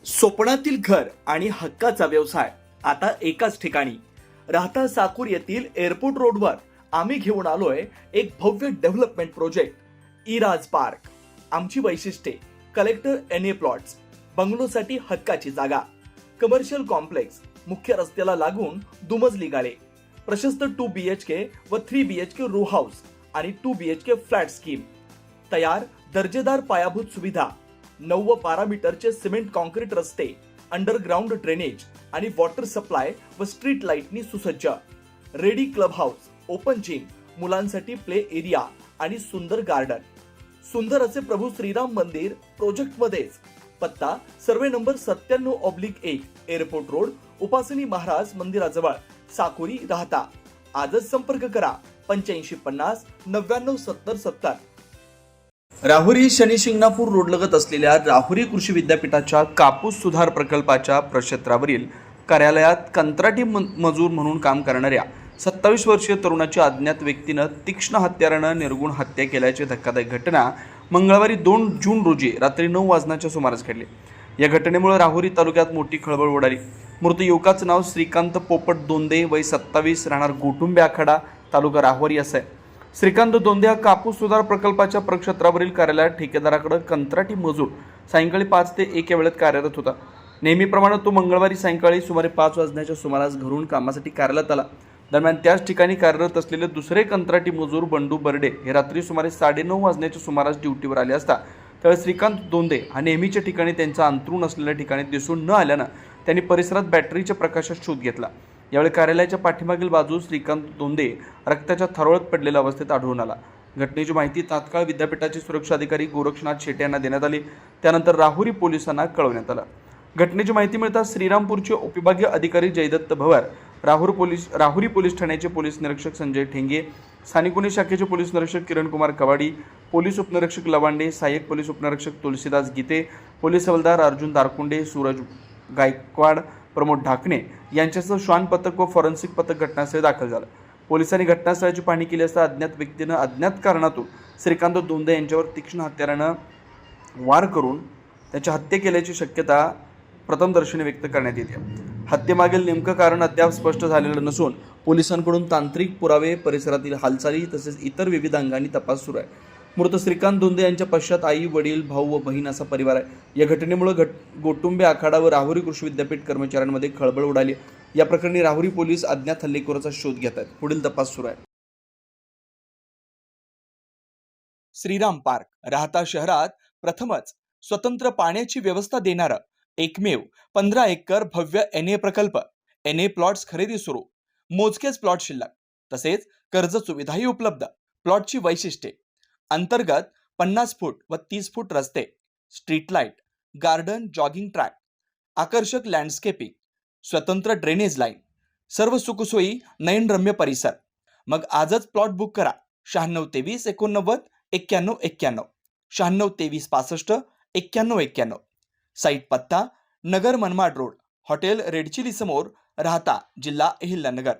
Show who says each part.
Speaker 1: स्वप्नातील घर आणि हक्काचा व्यवसाय आता एकाच ठिकाणी. राहता साकूर येथील एअरपोर्ट रोडवर आम्ही घेऊन आलोय एक भव्य डेव्हलपमेंट प्रोजेक्ट इराज पार्क. आमची वैशिष्ट्ये: कलेक्टर एनए प्लॉट्स, बंगलोसाठी हक्काची जागा, कमर्शियल कॉम्प्लेक्स, मुख्य रस्त्याला लागून दुमजली गाळे, प्रशस्त 2 BHK व 3 BHK रो हाऊस आणि 2 BHK फ्लॅट स्कीम. तयार दर्जेदार पायाभूत सुविधा, 9 व 12 मीटरचे सिमेंट कॉन्क्रीट रस्ते, अंडरग्राउंड ड्रेनेज आणि वॉटर सप्लाय व स्ट्रीट लाईटनी सुसज्ज. Ready club house, open gym, मुलांसाठी प्ले एरिया आणि सुंदर गार्डन. सुंदर असे प्रभू श्रीराम मंदिर प्रोजेक्ट मध्येच. पत्ता: सर्वे नंबर 97/1, एअरपोर्ट रोड, उपासनी महाराज मंदिराजवळ, साकुरी, राहता. आजच संपर्क करा 8550 99 70 70. राहुरी शनी शिंगणापूर रोडलगत असलेल्या राहुरी कृषी विद्यापीठाच्या कापूस सुधार प्रकल्पाच्या प्रक्षेत्रावरील कार्यालयात कंत्राटी मजूर म्हणून काम करणाऱ्या 27 वर्षीय तरुणाची अज्ञात व्यक्तीनं तीक्ष्ण हत्यारानं निर्गुण हत्या केल्याची धक्कादायक घटना मंगळवारी 2 जून रोजी रात्री 9 वाजण्याच्या सुमारास घडली. या घटनेमुळे राहुरी तालुक्यात मोठी खळबळ उडाली. मृत युवकाचं नाव श्रीकांत पोपट दोंदे, वय 27, राहणार गोटुंबे आखाडा, तालुका राहुरी असं आहे. श्रीकांत दोंदे हा कापूस सुधार प्रकल्पाच्या प्रक्षेत्रावरील कार्यालयात ठेकेदाराकडे कंत्राटी मजूर सायंकाळी 5 ते 1 या वेळेत कार्यरत होता. नेहमीप्रमाणे तो मंगळवारी सायंकाळी सुमारे 5 वाजण्याच्या सुमारास घरून कामासाठी कार्यालयात आला. दरम्यान त्याच ठिकाणी कार्यरत असलेले दुसरे कंत्राटी मजूर बंडू बर्डे हे रात्री सुमारे 9:30 वाजण्याच्या सुमारास ड्युटीवर आले असता त्यावेळी श्रीकांत दोंदे हा नेहमीच्या ठिकाणी त्यांचा अंतरुण असलेल्या ठिकाणी दिसून न आल्यानं त्यांनी परिसरात बॅटरीच्या प्रकाशात शोध घेतला. यावेळी कार्यालयाच्या पाठीमागील बाजूस श्रीकांत दोंदे रक्ताच्या थरोळत पडलेल्या अवस्थेत आढळून आला. घटनेची माहिती तात्काळ विद्यापीठाचे सुरक्षा अधिकारी गोरक्षनाथ शेटे यांना देण्यात आली. त्यानंतर राहुरी पोलिसांना कळवण्यात आलं. घटनेची माहिती मिळताच श्रीरामपूरचे उपविभागीय अधिकारी जयदत्त भवर, राहुरी पोलीस ठाण्याचे पोलीस निरीक्षक संजय ठेंगे, स्थानिक गुन्हे शाखेचे पोलीस निरीक्षक किरण कुमार कवाडी, पोलीस उपनिरीक्षक लवांडे, सहाय्यक पोलीस उपनिरीक्षक तुलसीदास गीते, पोलीस हवालदार अर्जुन दारकुंडे, सूरज गायकवाड, प्रमोद ढाकणे यांच्यासह श्वान पथक व फॉरेन्सिक पथक घटनास्थळी दाखल झालं. पोलिसांनी घटनास्थळाची पाहणी केली असता अज्ञात व्यक्तीनं अज्ञात कारणातून श्रीकांत दोंदे यांच्यावर तीक्ष्ण हत्यारानं वार करून त्याची हत्या केल्याची शक्यता प्रथमदर्शनी व्यक्त करण्यात येते. हत्येमागील नेमकं कारण अद्याप स्पष्ट झालेलं नसून पोलिसांकडून तांत्रिक पुरावे, परिसरातील हालचाली तसेच इतर विविध अंगांनी तपास सुरू आहे. मृत श्रीकांत दोंदे यांच्या पश्चात आई, वडील, भाऊ व बहीण असा परिवार आहे. या घटनेमुळे गोटुंबे आखाडा व राहुरी कृषी विद्यापीठ कर्मचाऱ्यांमध्ये खळबळ उडाली. या प्रकरणी राहुरी पोलीस अज्ञात हल्लेखोराचा शोध घेत आहेत. पुढील तपास सुरू आहे. श्रीराम पार्क, राहता शहरात प्रथमच स्वतंत्र पाण्याची व्यवस्था देणारं एकमेव 15 एकर भव्य एनए प्रकल्प. एनए प्लॉट्स खरेदी सुरू, मोजकेच प्लॉट शिल्लक, तसेच कर्ज सुविधाही उपलब्ध. प्लॉटची वैशिष्ट्ये: अंतर्गत 50 फूट व 30 फूट रस्ते, street light, garden, jogging track, आकर्षक लँडस्केपिंग, स्वतंत्र ड्रेनेज लाईन, सर्व सुखसोयी, नयनरम्य परिसर. मग आजच प्लॉट बुक करा. 96 23 89 91 91, 96 23 65 91 91. साईट पत्ता: Nagar Manmad road, hotel red chilli समोर, राहता, जिल्हा अहिल्यानगर.